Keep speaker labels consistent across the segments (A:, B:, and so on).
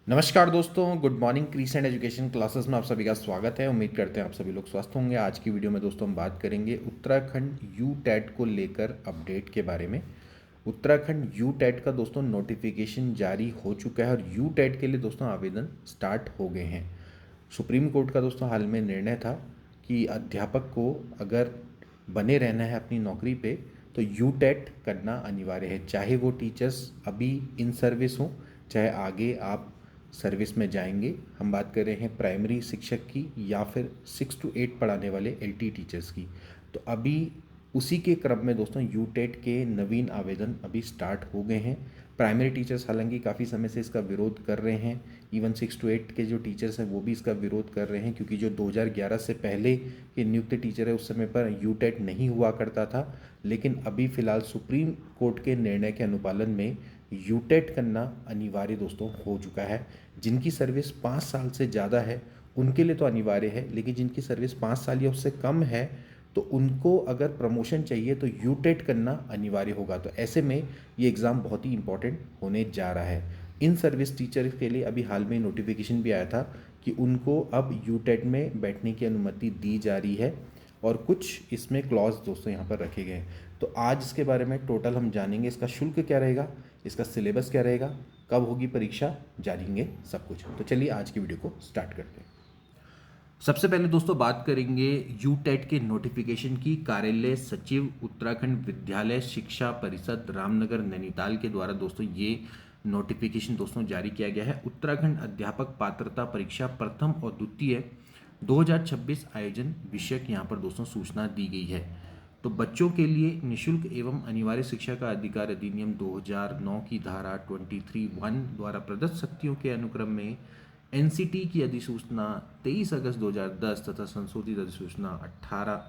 A: नमस्कार दोस्तों, good morning. Crescent education classes में आप सभी का स्वागत है। उम्मीद करते हैं आप सभी लोग स्वस्थ होंगे। आज की वीडियो में दोस्तों हम बात करेंगे उत्तराखंड यू टेट को लेकर अपडेट के बारे में। उत्तराखंड यू टेट का दोस्तों नोटिफिकेशन जारी हो चुका है और यू टेट के लिए दोस्तों आवेदन स्टार्ट हो गए हैं। सुप्रीम कोर्ट का दोस्तों हाल में निर्णय था कि अध्यापक को अगर बने रहना है अपनी नौकरी पे तो यू टेट करना अनिवार्य है, चाहे वो टीचर्स अभी इन सर्विस हों, चाहे आगे आप सर्विस में जाएंगे। हम बात कर रहे हैं प्राइमरी शिक्षक की या फिर 6 to 8 पढ़ाने वाले एलटी टीचर्स की। तो अभी उसी के क्रम में दोस्तों यू टेट के नवीन आवेदन अभी स्टार्ट हो गए हैं। प्राइमरी टीचर्स हालांकि काफ़ी समय से इसका विरोध कर रहे हैं। इवन 6 to 8 के जो टीचर्स हैं वो भी इसका विरोध कर रहे हैं, क्योंकि जो 2011 से पहले के नियुक्त टीचर है उस समय पर यू टेट नहीं हुआ करता था। लेकिन अभी फ़िलहाल सुप्रीम कोर्ट के निर्णय के अनुपालन में यू टेट करना अनिवार्य दोस्तों हो चुका है। जिनकी सर्विस 5 साल से ज़्यादा है उनके लिए तो अनिवार्य है, लेकिन जिनकी सर्विस 5 साल या उससे कम है तो उनको अगर प्रमोशन चाहिए तो यू टेट करना अनिवार्य होगा। तो ऐसे में ये एग्ज़ाम बहुत ही इंपॉर्टेंट होने जा रहा है। इन सर्विस टीचर के लिए अभी हाल में नोटिफिकेशन भी आया था कि उनको अब यू टेट में बैठने की अनुमति दी जा रही है और कुछ इसमें क्लॉज दोस्तों यहाँ पर रखे गए हैं। तो आज इसके बारे में टोटल हम जानेंगे, इसका शुल्क क्या रहेगा, इसका सिलेबस क्या रहेगा, कब होगी परीक्षा, जानेंगे सब कुछ। तो चलिए आज की वीडियो को स्टार्ट करते हैं। सबसे पहले दोस्तों बात करेंगे यू टेट के नोटिफिकेशन की। कार्यालय सचिव उत्तराखंड विद्यालय शिक्षा परिषद रामनगर नैनीताल के द्वारा दोस्तों ये नोटिफिकेशन दोस्तों जारी किया गया है। उत्तराखंड अध्यापक पात्रता परीक्षा प्रथम और द्वितीय 2026 आयोजन विषयक यहाँ पर दोस्तों सूचना दी गई है। तो बच्चों के लिए निशुल्क एवं अनिवार्य शिक्षा का अधिकार अधिनियम 2009 की धारा 23(1) द्वारा प्रदत्त शक्तियों के अनुक्रम में एनसीटी की अधिसूचना 23 अगस्त 2010 तथा संशोधित अधिसूचना 18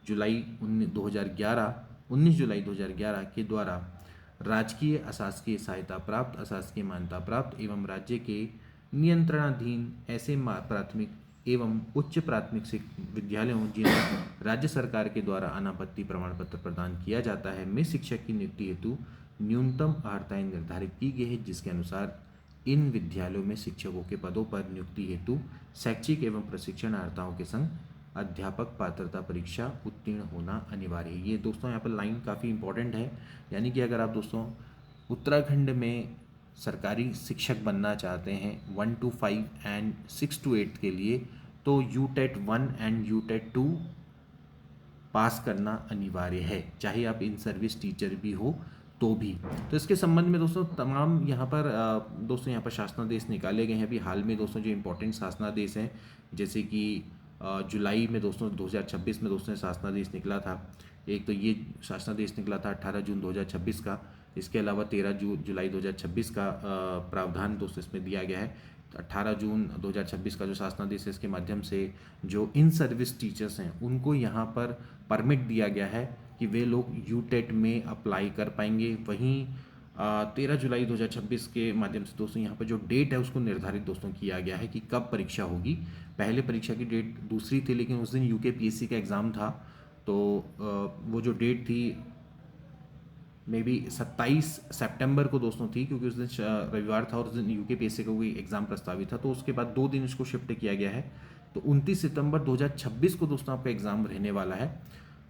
A: जुलाई 2011 19 जुलाई 2011 के द्वारा राजकीय अशासकीय सहायता प्राप्त, अशासकीय मान्यता प्राप्त एवं राज्य के नियंत्रणाधीन ऐसे प्राथमिक एवं उच्च प्राथमिक विद्यालयों जिन्हें राज्य सरकार के द्वारा अनापत्ति प्रमाण पत्र प्रदान किया जाता है में शिक्षक की नियुक्ति हेतु न्यूनतम अर्हताएं निर्धारित की गई है, जिसके अनुसार इन विद्यालयों में शिक्षकों के पदों पर नियुक्ति हेतु शैक्षिक एवं प्रशिक्षण अर्हताओं के संग अध्यापक पात्रता परीक्षा उत्तीर्ण होना अनिवार्य है। ये दोस्तों यहाँ पर लाइन काफ़ी इंपॉर्टेंट है, यानी कि अगर आप दोस्तों उत्तराखंड में सरकारी शिक्षक बनना चाहते हैं 1 to 5 एंड 6 to 8 के लिए, तो U TET 1 and U TET 2 पास करना अनिवार्य है, चाहे आप इन सर्विस टीचर भी हो तो भी। तो इसके संबंध में दोस्तों तमाम यहाँ पर दोस्तों यहाँ पर शासनादेश निकाले गए हैं। अभी हाल में दोस्तों जो इम्पोर्टेंट शासनादेश हैं, जैसे कि जुलाई में दोस्तों 2026 में दोस्तों शासनादेश निकला था। एक तो ये शासनादेश निकला था 18 जून 2026 का। इसके अलावा 13 जुलाई 2026 का प्रावधान दोस्तों इसमें दिया गया है। 18 जून 2026 का जो शासनादेश है, इसके माध्यम से जो इन सर्विस टीचर्स हैं उनको यहाँ पर परमिट दिया गया है कि वे लोग यू टेट में अप्लाई कर पाएंगे। वहीं 13 जुलाई 2026 के माध्यम से दोस्तों यहाँ पर जो डेट है उसको निर्धारित दोस्तों किया गया है कि कब परीक्षा होगी। पहले परीक्षा की डेट दूसरी थी, लेकिन उस दिन यूकेपीएससी का एग्ज़ाम था, तो वो जो डेट थी मे बी 27 सितंबर को दोस्तों थी, क्योंकि उस दिन रविवार था और उस दिन यूकेपीएससी का कोई एग्ज़ाम प्रस्तावित था। तो उसके बाद 2 दिन इसको शिफ्ट किया गया है। तो 29 सितंबर 2026 को दोस्तों आपका एग्ज़ाम रहने वाला है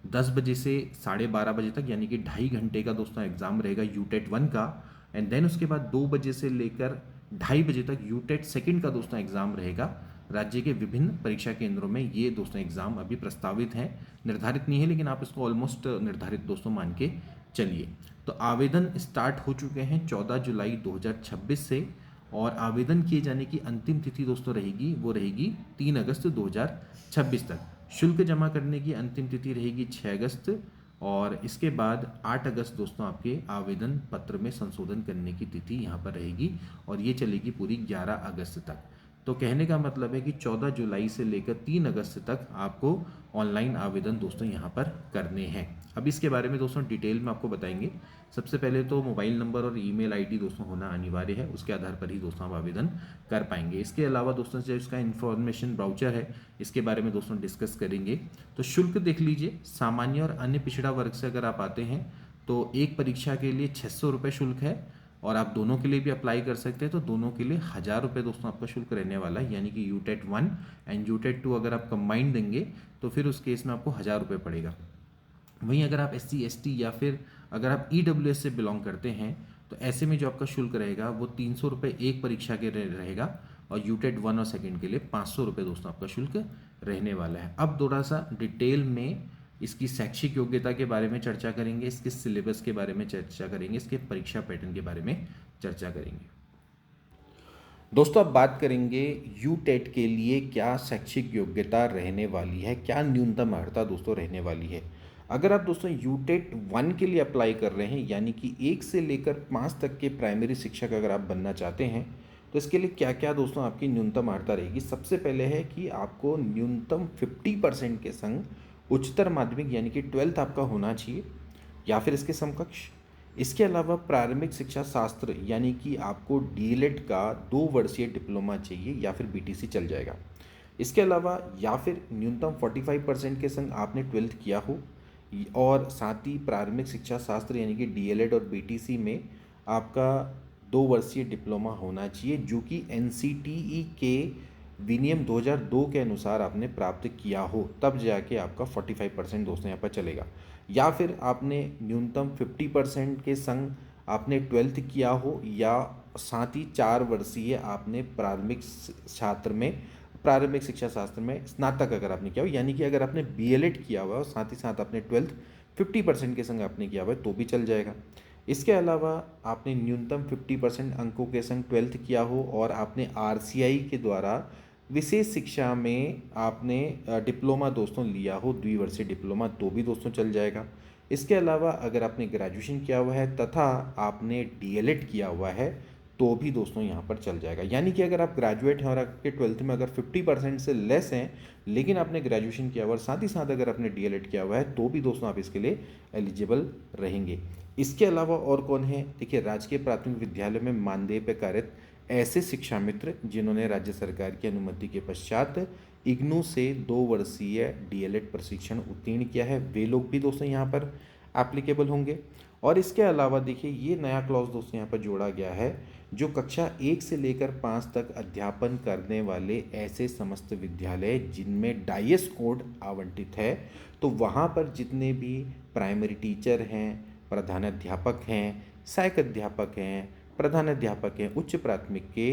A: 10 बजे से 12:30 बजे तक, यानी कि 2.5 घंटे का दोस्तों एग्ज़ाम रहेगा यू टेट 1 का। एंड देन उसके बाद 2 बजे से लेकर 2:30 बजे तक यू टेट 2 का दोस्तों एग्ज़ाम रहेगा। राज्य के विभिन्न परीक्षा केंद्रों में ये दोस्तों एग्ज़ाम अभी प्रस्तावित हैं, निर्धारित नहीं है, लेकिन आप इसको ऑलमोस्ट निर्धारित दोस्तों मान के चलिए। तो आवेदन स्टार्ट हो चुके हैं 14 जुलाई 2026 से, और आवेदन किए जाने की अंतिम तिथि दोस्तों रहेगी 3 अगस्त 2026 तक। शुल्क जमा करने की अंतिम तिथि रहेगी 6 अगस्त, और इसके बाद 8 अगस्त दोस्तों आपके आवेदन पत्र में संशोधन करने की तिथि यहाँ पर रहेगी, और ये चलेगी पूरी 11 अगस्त तक। तो कहने का मतलब है कि 14 जुलाई से लेकर 3 अगस्त तक आपको ऑनलाइन आवेदन दोस्तों यहाँ पर करने हैं। अब इसके बारे में दोस्तों डिटेल में आपको बताएंगे। सबसे पहले तो मोबाइल नंबर और ईमेल आईडी दोस्तों होना अनिवार्य है, उसके आधार पर ही दोस्तों आप आवेदन कर पाएंगे। इसके अलावा दोस्तों जो इसका इन्फॉर्मेशन ब्राउचर है, इसके बारे में दोस्तों डिस्कस करेंगे। तो शुल्क देख लीजिए, सामान्य और अन्य पिछड़ा वर्ग से अगर आप आते हैं तो एक परीक्षा के लिए 600 रुपये शुल्क है, और आप दोनों के लिए भी अप्लाई कर सकते हैं, तो दोनों के लिए 1000 रुपये दोस्तों आपका शुल्क रहने वाला है। यानी कि यूटेट 1 एंड यूटेट 2 अगर आप कंबाइंड देंगे तो फिर उस केस में आपको 1000 रुपये पड़ेगा। वहीं अगर आप SC ST या फिर अगर आप EWS से बिलोंग करते हैं तो ऐसे में जो आपका शुल्क रहेगा वो 300 रुपये एक परीक्षा के रहेगा, और यूटेट 1 और सेकंड के लिए 500 रुपये दोस्तों आपका शुल्क रहने वाला है। अब थोड़ा सा डिटेल में इसकी शैक्षिक योग्यता के बारे में चर्चा करेंगे, इसके सिलेबस के बारे में चर्चा करेंगे, इसके परीक्षा पैटर्न के बारे में चर्चा करेंगे। दोस्तों अब बात करेंगे यूटेट के लिए क्या शैक्षिक योग्यता रहने वाली है, क्या न्यूनतम अर्हता दोस्तों रहने वाली है। अगर आप दोस्तों यूटेट 1 के लिए अप्लाई कर रहे हैं, यानी कि 1 से लेकर 5 तक के प्राइमरी शिक्षक अगर आप बनना चाहते हैं, तो इसके लिए क्या क्या दोस्तों आपकी न्यूनतम अर्हता रहेगी। सबसे पहले है कि आपको न्यूनतम 50% के संग उच्चतर माध्यमिक यानी कि 12th आपका होना चाहिए या फिर इसके समकक्ष। इसके अलावा प्रारंभिक शिक्षा शास्त्र यानी कि आपको DLED का 2 वर्षीय डिप्लोमा चाहिए या फिर BTC चल जाएगा। इसके अलावा या फिर न्यूनतम 45% के संग आपने 12th किया हो, और साथ ही प्रारंभिक शिक्षा शास्त्र यानी कि DLED और BTC में आपका 2 वर्षीय डिप्लोमा होना चाहिए, जो कि NCTE के विनियम 2002 के अनुसार आपने प्राप्त किया हो, तब जाके आपका 45% दोस्तों यहाँ पर चलेगा। या फिर आपने न्यूनतम 50% के संग आपने 12th किया हो, या साथ ही 4 वर्षीय आपने प्रारंभिक शिक्षा शास्त्र में स्नातक अगर आपने किया हो, यानी कि अगर आपने BLED किया हुआ और साथ ही साथ आपने 12th 50% के संग आपने किया हुआ है तो भी चल जाएगा। इसके अलावा आपने न्यूनतम 50% अंकों के संग 12th किया हो और आपने RCI के द्वारा विशेष शिक्षा में आपने डिप्लोमा दोस्तों लिया हो, द्विवर्षीय डिप्लोमा, तो भी दोस्तों चल जाएगा। इसके अलावा अगर आपने ग्रेजुएशन किया हुआ है तथा आपने DLED किया हुआ है तो भी दोस्तों यहाँ पर चल जाएगा। यानी कि अगर आप ग्रेजुएट हैं और आपके 12th में अगर 50% से लेस हैं लेकिन आपने ग्रेजुएशन किया हुआ और साथ ही साथ अगर आपने DLED किया हुआ है तो भी दोस्तों आप इसके लिए एलिजिबल रहेंगे। इसके अलावा और कौन है, देखिए राजकीय प्राथमिक विद्यालय में मानदेय पर कार्यरत ऐसे शिक्षा मित्र जिन्होंने राज्य सरकार की अनुमति के पश्चात IGNOU से 2 वर्षीय DLED प्रशिक्षण उत्तीर्ण किया है, वे लोग भी दोस्तों यहाँ पर एप्लीकेबल होंगे। और इसके अलावा देखिए ये नया क्लॉज दोस्तों यहाँ पर जोड़ा गया है, जो कक्षा 1 से लेकर 5 तक अध्यापन करने वाले ऐसे समस्त विद्यालय जिनमें डाइस कोड आवंटित है, तो वहाँ पर जितने भी प्राइमरी टीचर हैं, प्रधानाध्यापक हैं, सहायक अध्यापक हैं, प्रधानाध्यापक हैं उच्च प्राथमिक के,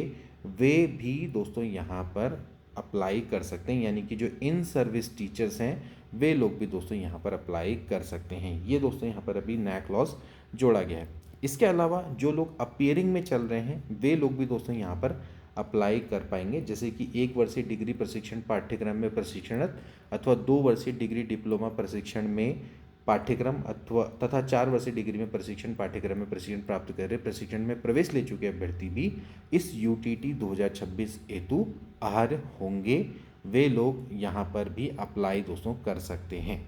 A: वे भी दोस्तों यहाँ पर अप्लाई कर सकते हैं। यानी कि जो इन सर्विस टीचर्स हैं वे लोग भी दोस्तों यहाँ पर अप्लाई कर सकते हैं। ये दोस्तों यहाँ पर अभी नया क्लॉज जोड़ा गया है। इसके अलावा जो लोग अपियरिंग में चल रहे हैं वे लोग भी दोस्तों यहाँ पर अप्लाई कर पाएंगे, जैसे कि 1 वर्षीय डिग्री प्रशिक्षण पाठ्यक्रम में प्रशिक्षणरत अथवा 2 वर्षीय डिग्री डिप्लोमा प्रशिक्षण में पाठ्यक्रम अथवा तथा 4 वर्षीय डिग्री में प्रशिक्षण पाठ्यक्रम में प्रशिक्षण प्राप्त कर रहे प्रशिक्षण में प्रवेश ले चुके अभ्यर्थी भी इस UTT 2026 हेतु अर्ह होंगे। वे लोग यहाँ पर भी अप्लाई दोस्तों कर सकते हैं।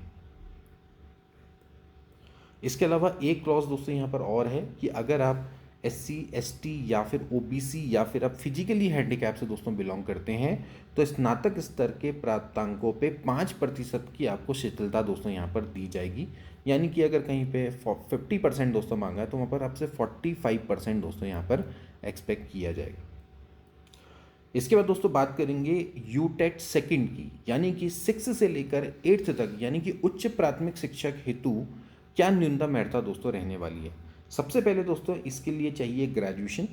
A: इसके अलावा एक क्लॉज दोस्तों यहाँ पर और है कि अगर आप SC ST या फिर OBC या फिर आप फिजिकली हैंडीकैप से दोस्तों बिलोंग करते हैं तो स्नातक स्तर के प्राप्तांकों पे 5% की आपको शिथिलता दोस्तों यहाँ पर दी जाएगी। यानी कि अगर कहीं पे 50% दोस्तों मांगा है तो वहाँ पर आपसे 45% दोस्तों यहाँ पर एक्सपेक्ट किया जाएगा। इसके बाद दोस्तों बात करेंगे यूटेट सेकंड की, यानी कि 6 से लेकर 8th तक यानी कि उच्च प्राथमिक शिक्षक हेतु क्या न्यूनतम अर्हता दोस्तों रहने वाली है। सबसे पहले दोस्तों इसके लिए चाहिए ग्रेजुएशन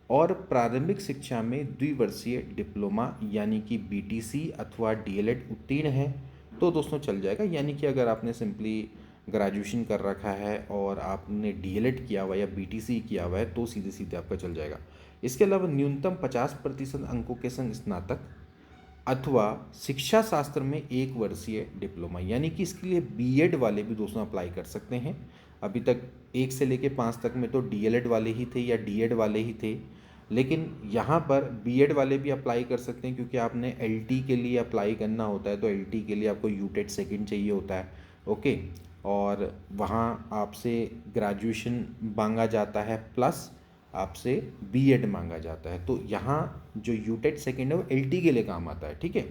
A: और प्रारंभिक शिक्षा में द्विवर्षीय डिप्लोमा यानी कि BTC अथवा DLED उत्तीर्ण है तो दोस्तों चल जाएगा। यानी कि अगर आपने सिंपली ग्रेजुएशन कर रखा है और आपने DLED किया हुआ या BTC किया हुआ है तो सीधे सीधे आपका चल जाएगा। इसके अलावा न्यूनतम 50% अंकों के संग स्नातक अथवा शिक्षा शास्त्र में 1 वर्षीय डिप्लोमा, यानी कि इसके लिए BEd वाले भी दोस्तों अप्लाई कर सकते हैं। अभी तक 1 से लेके 5 तक में तो DLED वाले ही थे या DEd वाले ही थे, लेकिन यहाँ पर BEd वाले भी अप्लाई कर सकते हैं क्योंकि आपने LT के लिए अप्लाई करना होता है तो LT के लिए आपको यूटेट सेकंड चाहिए होता है। ओके, और वहाँ आपसे ग्रेजुएशन मांगा जाता है प्लस आपसे BEd मांगा जाता है, तो यहाँ जो यूटेट सेकंड है वो LT के लिए काम आता है। ठीक है,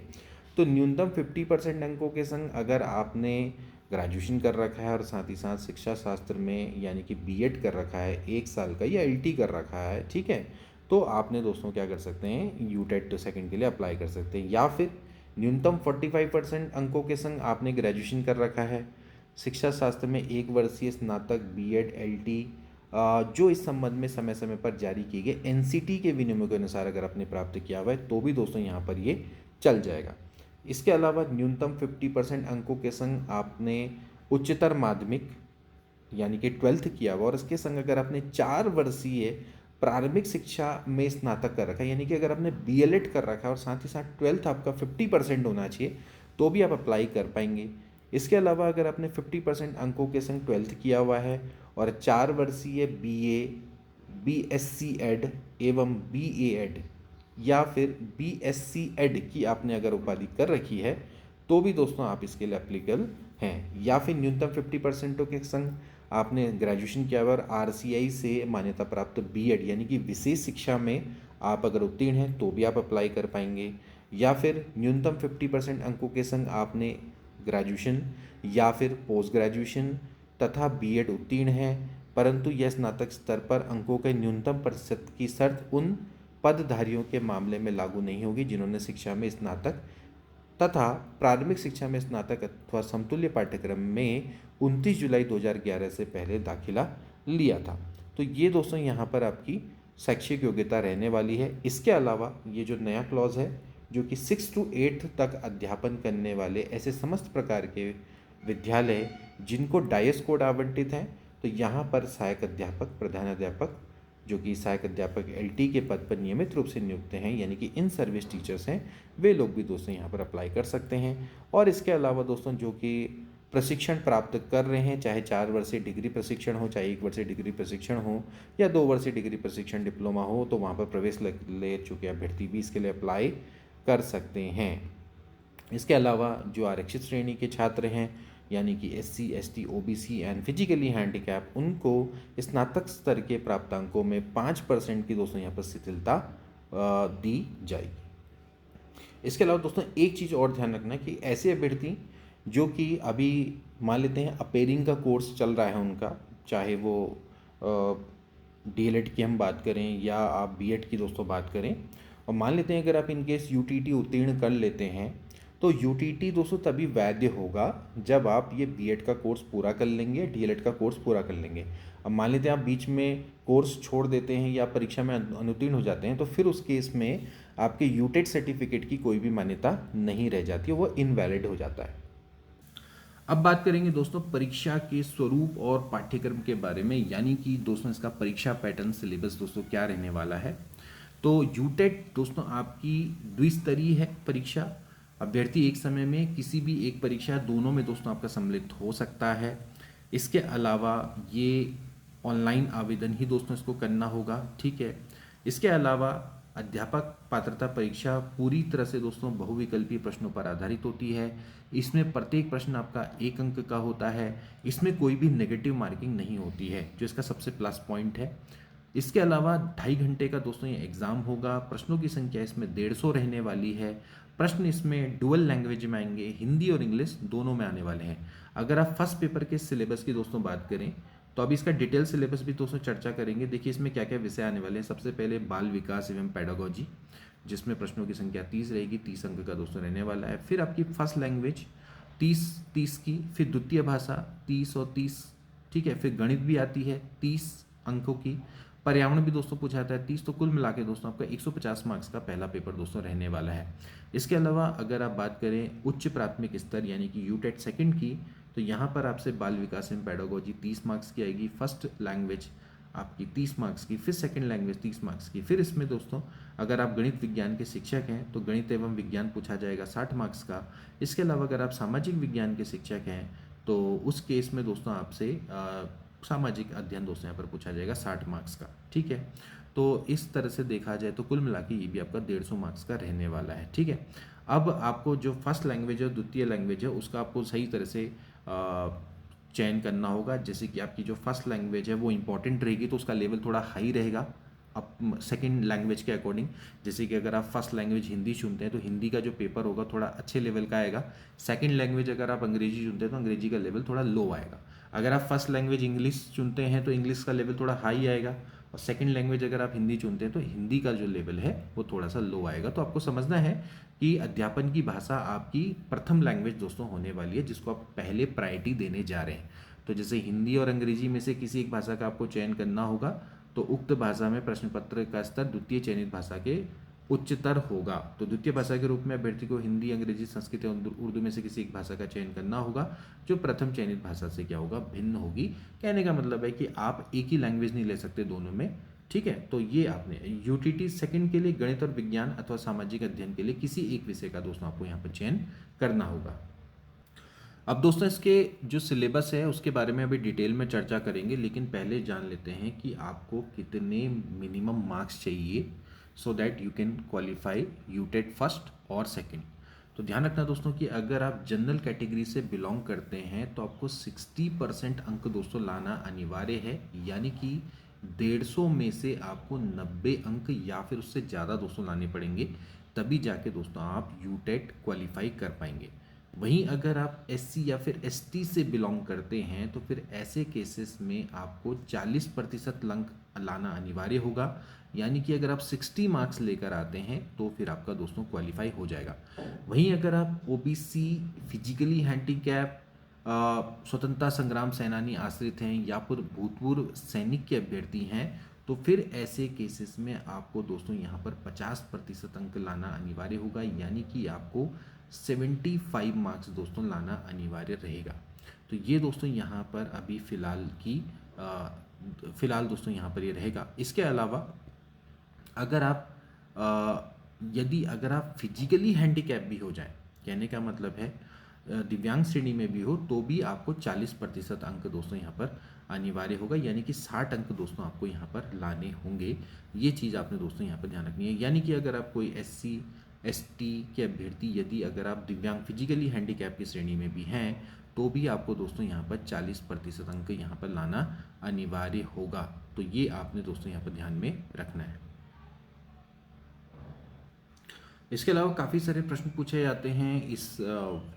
A: तो न्यूनतम 50% अंकों के संग अगर आपने ग्रेजुएशन कर रखा है और साथ ही साथ शिक्षा शास्त्र में यानी कि बीएड कर रखा है 1 साल का या एलटी कर रखा है, ठीक है, तो आपने दोस्तों क्या कर सकते हैं, यूटेट सेकंड के लिए अप्लाई कर सकते हैं। या फिर न्यूनतम 45% अंकों के संग आपने ग्रेजुएशन कर रखा है, शिक्षा शास्त्र में 1 वर्षीय स्नातक बीएड एलटी जो इस संबंध में समय समय पर जारी किए गए एनसीटी के विनियमों के अनुसार अगर आपने प्राप्त किया हुआ है तो भी दोस्तों यहाँ पर ये चल जाएगा। इसके अलावा न्यूनतम 50% अंकों के संग आपने उच्चतर माध्यमिक यानी कि 12th किया हुआ और इसके संग अगर आपने 4 वर्षीय प्रारंभिक शिक्षा में स्नातक कर रखा है यानी कि अगर आपने बीएलएड कर रखा है और साथ ही साथ 12th आपका 50% होना चाहिए तो भी आप अप्लाई कर पाएंगे। इसके अलावा अगर आपने 50% अंकों के संग 12th किया हुआ है और 4 वर्षीय बीए, बीएससी एड एवं बीए एड या फिर बीएससी एड की आपने अगर उपाधि कर रखी है तो भी दोस्तों आप इसके लिए एप्लीकेबल हैं। या फिर न्यूनतम 50% के संग आपने ग्रेजुएशन किया हुआ और आरसीआई से मान्यता प्राप्त बीएड यानी कि विशेष शिक्षा में आप अगर उत्तीर्ण हैं तो भी आप अप्लाई कर पाएंगे। या फिर न्यूनतम 50% अंकों के संग आपने ग्रेजुएशन या फिर पोस्ट ग्रेजुएशन तथा बीएड उत्तीर्ण है परंतु यह स्नातक स्तर पर अंकों के न्यूनतम प्रतिशत की शर्त उन पदधारियों के मामले में लागू नहीं होगी जिन्होंने शिक्षा में स्नातक तथा प्रारंभिक शिक्षा में स्नातक अथवा समतुल्य पाठ्यक्रम में 29 जुलाई 2011 से पहले दाखिला लिया था। तो ये दोस्तों यहाँ पर आपकी शैक्षिक योग्यता रहने वाली है। इसके अलावा ये जो नया क्लॉज है जो कि 6 to 8 तक अध्यापन करने वाले ऐसे समस्त प्रकार के विद्यालय जिनको डायस कोड आवंटित हैं तो यहाँ पर सहायक अध्यापक, प्रधान अध्यापक जो कि सहायक अध्यापक एलटी के पद पर नियमित रूप से नियुक्त हैं यानी कि इन सर्विस टीचर्स हैं, वे लोग भी दोस्तों यहाँ पर अप्लाई कर सकते हैं। और इसके अलावा दोस्तों जो कि प्रशिक्षण प्राप्त कर रहे हैं, चाहे 4 वर्षीय डिग्री प्रशिक्षण हो, चाहे 1 वर्षीय डिग्री प्रशिक्षण हो या 2 वर्षीय डिग्री प्रशिक्षण डिप्लोमा हो, तो वहाँ पर प्रवेश ले चुके अभ्यर्थी भी इसके लिए अप्लाई कर सकते हैं। इसके अलावा जो आरक्षित श्रेणी के छात्र हैं यानी कि SC, ST, OBC and physically handicap उनको स्नातक स्तर के प्राप्तांकों में 5% की दोस्तों यहाँ पर शिथिलता दी जाएगी। इसके अलावा दोस्तों एक चीज़ और ध्यान रखना कि ऐसे अभ्यर्थी जो कि अभी मान लेते हैं अपेयरिंग का कोर्स चल रहा है उनका, चाहे वो डीएलएड की हम बात करें या आप बीएड की दोस्तों बात करें, और मान लेते हैं अगर आप इनकेस यूटीटी उत्तीर्ण कर लेते हैं तो यूटीटी दोस्तों तभी वैध होगा जब आप ये बीएड का कोर्स पूरा कर लेंगे, डीएलएड का कोर्स पूरा कर लेंगे। अब मान लेते हैं आप बीच में कोर्स छोड़ देते हैं या परीक्षा में अनुत्तीर्ण हो जाते हैं तो फिर उस केस में आपके यूटेट सर्टिफिकेट की कोई भी मान्यता नहीं रह जाती है, वो इनवैलिड हो जाता है। अब बात करेंगे दोस्तों परीक्षा के स्वरूप और पाठ्यक्रम के बारे में, यानी कि दोस्तों इसका परीक्षा पैटर्न सिलेबस दोस्तों क्या रहने वाला है। तो यूटेट दोस्तों आपकी द्विस्तरीय है परीक्षा, अभ्यर्थी एक समय में किसी भी एक परीक्षा दोनों में दोस्तों आपका सम्मिलित हो सकता है। इसके अलावा ये ऑनलाइन आवेदन ही दोस्तों इसको करना होगा, ठीक है। इसके अलावा अध्यापक पात्रता परीक्षा पूरी तरह से दोस्तों बहुविकल्पीय प्रश्नों पर आधारित होती है। इसमें प्रत्येक प्रश्न आपका 1 अंक का होता है, इसमें कोई भी नेगेटिव मार्किंग नहीं होती है जो इसका सबसे प्लस पॉइंट है। इसके अलावा 2.5 घंटे का दोस्तों ये एग्ज़ाम होगा। प्रश्नों की संख्या इसमें 150 रहने वाली है। प्रश्न इसमें डुअल लैंग्वेज में आएंगे, हिंदी और इंग्लिश दोनों में आने वाले हैं। अगर आप फर्स्ट पेपर के सिलेबस की दोस्तों बात करें तो अभी इसका डिटेल सिलेबस भी दोस्तों चर्चा करेंगे। देखिए इसमें क्या क्या विषय आने वाले हैं। सबसे पहले बाल विकास एवं पेडागोजी, जिसमें प्रश्नों की संख्या 30 रहेगी, 30 अंक का दोस्तों रहने वाला है। फिर आपकी फर्स्ट लैंग्वेज 30 की, फिर द्वितीय भाषा 30 और 30, ठीक है। फिर गणित भी आती है 30 अंकों की, पर्यावरण भी दोस्तों पूछा जाता है 30। तो कुल मिला के दोस्तों आपका 150 मार्क्स का पहला पेपर दोस्तों रहने वाला है। इसके अलावा अगर आप बात करें उच्च प्राथमिक स्तर यानी कि यूटेट सेकंड की, तो यहाँ पर आपसे बाल विकास एवं पेडागोजी 30 मार्क्स की आएगी, फर्स्ट लैंग्वेज आपकी 30 मार्क्स की, फिर सेकंड लैंग्वेज 30 मार्क्स की। फिर इसमें दोस्तों अगर आप गणित विज्ञान के शिक्षक हैं तो गणित एवं विज्ञान पूछा जाएगा 60 मार्क्स का। इसके अलावा अगर आप सामाजिक विज्ञान के शिक्षक हैं तो उस केस में दोस्तों आपसे सामाजिक अध्ययन दोस्तों यहाँ पर पूछा जाएगा 60 मार्क्स का, ठीक है। तो इस तरह से देखा जाए तो कुल मिला के ये भी आपका 150 मार्क्स का रहने वाला है, ठीक है। अब आपको जो फर्स्ट लैंग्वेज है, द्वितीय लैंग्वेज है, उसका आपको सही तरह से चयन करना होगा। जैसे कि आपकी जो फर्स्ट लैंग्वेज है वो इंपॉर्टेंट रहेगी तो उसका लेवल थोड़ा हाई रहेगा, अब सेकंड लैंग्वेज के अकॉर्डिंग, जैसे कि अगर आप फर्स्ट लैंग्वेज हिंदी चुनते हैं तो हिंदी का जो पेपर होगा थोड़ा अच्छे लेवल का आएगा। सेकंड लैंग्वेज अगर आप अंग्रेजी चुनते हैं तो अंग्रेजी का लेवल थोड़ा लो आएगा। अगर आप फर्स्ट लैंग्वेज इंग्लिश चुनते हैं तो इंग्लिश का लेवल थोड़ा हाई आएगा, और सेकंड लैंग्वेज अगर आप हिंदी चुनते हैं तो हिंदी का जो लेवल है वो थोड़ा सा लो आएगा। तो आपको समझना है कि अध्यापन की भाषा आपकी प्रथम लैंग्वेज दोस्तों होने वाली है, जिसको आप पहले प्रायोरिटी देने जा रहे हैं। तो जैसे हिंदी और अंग्रेजी में से किसी एक भाषा का आपको चयन करना होगा, तो उक्त भाषा में प्रश्न पत्र का स्तर द्वितीय चयनित भाषा के उच्चतर होगा। तो द्वितीय भाषा के रूप में अभ्यर्थी को हिंदी, अंग्रेजी, संस्कृत या उर्दू में से किसी एक भाषा का चयन करना होगा जो प्रथम चयनित भाषा से क्या होगा, भिन्न होगी। कहने का मतलब है कि आप एक ही लैंग्वेज नहीं ले सकते दोनों में, ठीक है। तो ये आपने यूटीटी सेकंड के लिए गणित और विज्ञान अथवा सामाजिक अध्ययन के लिए किसी एक विषय का दोस्तों आपको यहाँ पर चयन करना होगा। अब दोस्तों इसके जो सिलेबस है उसके बारे में अभी डिटेल में चर्चा करेंगे, लेकिन पहले जान लेते हैं कि आपको कितने मिनिमम मार्क्स चाहिए so that you can qualify UTET first और सेकंड। तो ध्यान रखना दोस्तों कि अगर आप जनरल कैटेगरी से बिलोंग करते हैं तो आपको 60% अंक दोस्तों लाना अनिवार्य है, यानी कि 150 में से आपको 90 अंक या फिर उससे ज़्यादा दोस्तों लाने पड़ेंगे, तभी जाके दोस्तों आप यूटेट क्वालिफाई कर पाएंगे। वहीं अगर आप एससी या फिर एसटी से बिलोंग करते हैं तो फिर ऐसे केसेस में आपको 40% अंक लाना अनिवार्य होगा, यानी कि अगर आप 60 मार्क्स लेकर आते हैं तो फिर आपका दोस्तों क्वालिफाई हो जाएगा। वहीं अगर आप ओबीसी, फिजिकली हैंडीकैप, स्वतंत्रता संग्राम सेनानी आश्रित हैं या फिर भूतपूर्व सैनिक के अभ्यर्थी हैं तो फिर ऐसे केसेस में आपको दोस्तों यहाँ पर 50% अंक लाना अनिवार्य होगा, यानी कि आपको 75 मार्क्स दोस्तों लाना अनिवार्य रहेगा। तो ये दोस्तों यहाँ पर अभी फ़िलहाल दोस्तों यहाँ पर ये रहेगा। इसके अलावा अगर आप यदि अगर आप फिजिकली हैंडीकैप भी हो जाए, कहने का मतलब है दिव्यांग श्रेणी में भी हो, तो भी आपको 40% अंक दोस्तों यहाँ पर अनिवार्य होगा, यानी कि 60 अंक दोस्तों आपको यहाँ पर लाने होंगे। ये चीज़ आपने दोस्तों यहाँ पर ध्यान रखनी है। यानी कि अगर आप कोई एससी एसटी के अभ्यर्थी, यदि अगर आप दिव्यांग फिजिकली हैंडीकैप की श्रेणी में भी हैं तो भी आपको दोस्तों यहाँ पर 40% अंक यहाँ पर लाना अनिवार्य होगा। तो ये आपने दोस्तों यहाँ पर ध्यान में रखना है। इसके अलावा काफ़ी सारे प्रश्न पूछे जाते हैं इस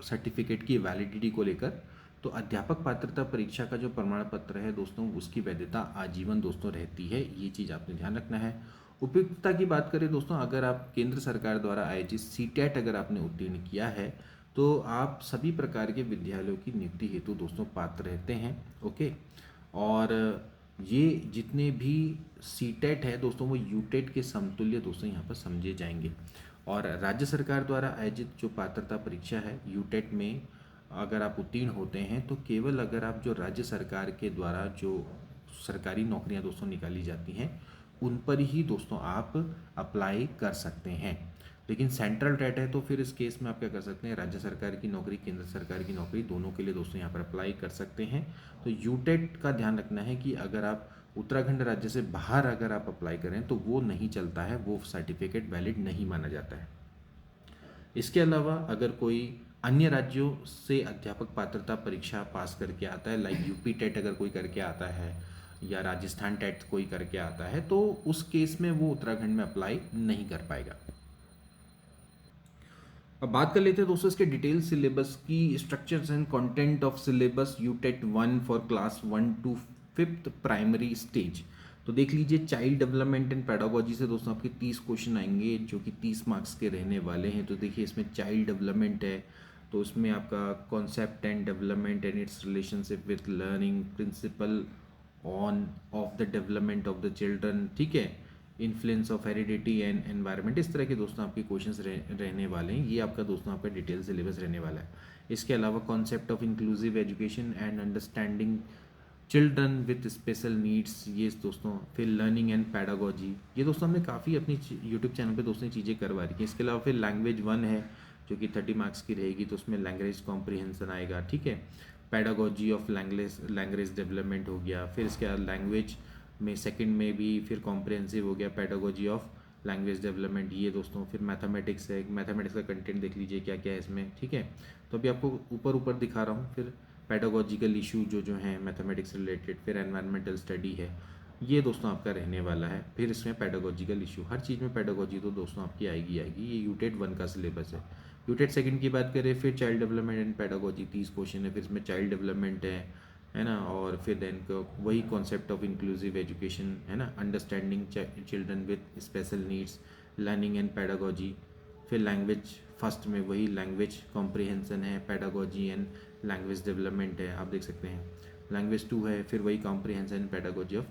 A: सर्टिफिकेट की वैलिडिटी को लेकर। तो अध्यापक पात्रता परीक्षा का जो प्रमाण पत्र है दोस्तों उसकी वैधता आजीवन दोस्तों रहती है, ये चीज़ आपने ध्यान रखना है। उपयुक्तता की बात करें दोस्तों, अगर आप केंद्र सरकार द्वारा आयोजित सीटेट अगर आपने उत्तीर्ण किया है तो आप सभी प्रकार के विद्यालयों की नियुक्ति हेतु दोस्तों पात्र रहते हैं, ओके। और ये जितने भी सीटेट है दोस्तों वो यूटेट के समतुल्य दोस्तों यहाँ पर समझे जाएंगे। और राज्य सरकार द्वारा आयोजित जो पात्रता परीक्षा है यूटेट में अगर आप उत्तीर्ण होते हैं तो केवल अगर आप जो राज्य सरकार के द्वारा जो सरकारी नौकरियां दोस्तों निकाली जाती हैं उन पर ही दोस्तों आप अप्लाई कर सकते हैं। लेकिन सेंट्रल टेट है तो फिर इस केस में आप क्या कर सकते हैं, राज्य सरकार की नौकरी, केंद्र सरकार की नौकरी, दोनों के लिए दोस्तों यहाँ पर अप्लाई कर सकते हैं। तो यूटेट का ध्यान रखना है कि अगर आप उत्तराखंड राज्य से बाहर अगर आप अप्लाई करें तो वो नहीं चलता है, वो सर्टिफिकेट वैलिड नहीं माना जाता है। इसके अलावा अगर कोई अन्य राज्यों से अध्यापक पात्रता परीक्षा पास करके आता है, लाइक यूपी टेट अगर कोई करके आता है या राजस्थान टेट कोई करके आता है, तो उस केस में वो उत्तराखंड में अप्लाई नहीं कर पाएगा। अब बात कर लेते हैं दोस्तों इसके डिटेल सिलेबस की। Structures and content of syllabus UTET 1 for class 1 to 5th primary stage. तो देख लीजिए, चाइल्ड डेवलपमेंट एंड पेडागोजी से दोस्तों आपके 30 क्वेश्चन आएंगे जो कि 30 मार्क्स के रहने वाले हैं। तो देखिए इसमें चाइल्ड डेवलपमेंट है तो उसमें आपका concept and development and it's relationship with learning, principal on off the development of the children, ठीक है, influence of heredity and environment, इस तरह के दोस्तों आपके क्वेश्चंस रहने वाले हैं। ये आपका दोस्तों आपका डिटेल सिलेबस रहने वाला है। इसके अलावा concept of inclusive education and understanding children with special needs, ये दोस्तों, फिर लर्निंग एंड पैडागोजी, ये दोस्तों हमने काफ़ी अपनी यूट्यूब चैनल पे दोस्तों चीज़ें करवा रही हैं। इसके अलावा फिर लैंग्वेज 1 है जो कि 30 मार्क्स की रहेगी, तो उसमें लैंग्वेज कॉम्प्रिहेंसन आएगा, ठीक है। पैडागोजी ऑफ लैंग्वेज डेवलपमेंट हो गया। फिर इसके बाद लैंग्वेज में सेकंड में भी फिर कॉम्प्रिहेंसिव हो गया पैडागोजी ऑफ लैंग्वेज डेवलपमेंट, ये दोस्तों। फिर मैथमेटिक्स है, मैथमेटिक्स का कंटेंट देख लीजिए क्या क्या है इसमें, ठीक है। तो अभी आपको ऊपर ऊपर दिखा रहा हूँ। फिर पैडागोजिकल इशू जो हैं मैथमेटिक्स रिलेटेड, फिर एनवायरमेंटल स्टडी है, ये दोस्तों आपका रहने वाला है। फिर इसमें पेडागोजिकल इशू, हर चीज़ में पेडागोजी तो दोस्तों आपकी आएगी। ये यूटेट 1 का सिलेबस है। यूटेट सेकंड की बात करें, फिर child development and pedagogy 30 question है। फिर इसमें चाइल्ड डेवलपमेंट है ना, और फिर देन वही कॉन्सेप्ट ऑफ इंक्लूसिव एजुकेशन है ना, understanding children with special needs, learning and pedagogy. फिर लैंग्वेज फर्स्ट में वही लैंग्वेज कॉम्प्रिहेंसन है, पेडागोजी एंड लैंग्वेज डेवलपमेंट है, आप देख सकते हैं। लैंग्वेज 2 है, फिर वही comprehension and pedagogy of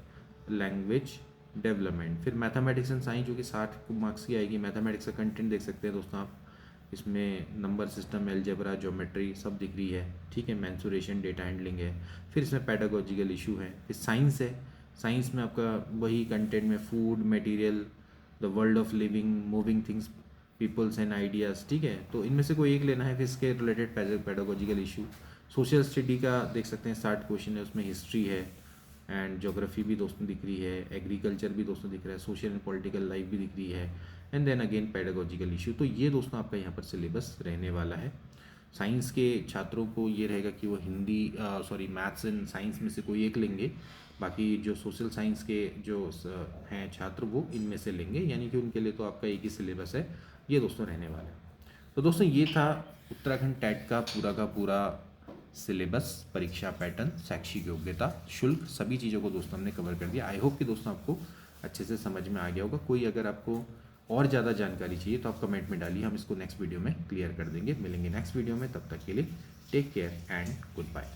A: language development. फिर मैथमेटिक्स एंड साइंस जो कि 60 मार्क्स की आएगी। मैथमेटिक्स का कंटेंट देख सकते हैं दोस्तों आप, इसमें नंबर सिस्टम, एलजेब्रा, ज्योमेट्री सब दिख रही है, ठीक है। मैंसुरेशन, डेटा हैंडलिंग है। फिर इसमें पेडागोजिकल इशू है। फिर साइंस है, साइंस में आपका वही कंटेंट में food, material, the world of living, moving things, peoples and ideas, ठीक है। तो इनमें से कोई एक लेना है। फिर इसके related pedagogical issue. Social study का देख सकते हैं 60 क्वेश्चन है, उसमें हिस्ट्री है एंड ज्योग्राफी भी दोस्तों दिख रही है, एग्रीकल्चर भी दोस्तों दिख रहा है, सोशल एंड पॉलिटिकल लाइफ भी दिख रही है, and then again pedagogical issue. तो ये दोस्तों आपका यहाँ पर सिलेबस रहने वाला है। साइंस के छात्रों को ये रहेगा कि वो हिंदी मैथ्स एंड साइंस में से कोई एक लेंगे। बाकी जो सोशल साइंस के जो हैं छात्र वो इनमें से लेंगे, यानी कि उनके लिए तो आपका एक ही सिलेबस है। ये दोस्तों रहने वाला है। तो दोस्तों ये था उत्तराखंड टैट का पूरा सिलेबस, परीक्षा पैटर्न, शैक्षिक योग्यता, शुल्क, सभी चीज़ों को दोस्तों हमने कवर कर दिया। आई होप कि दोस्तों आपको अच्छे से समझ में आ गया होगा। कोई अगर आपको और ज़्यादा जानकारी चाहिए तो आप कमेंट में डालिए, हम इसको नेक्स्ट वीडियो में क्लियर कर देंगे। मिलेंगे नेक्स्ट वीडियो में, तब तक के लिए take care and good bye.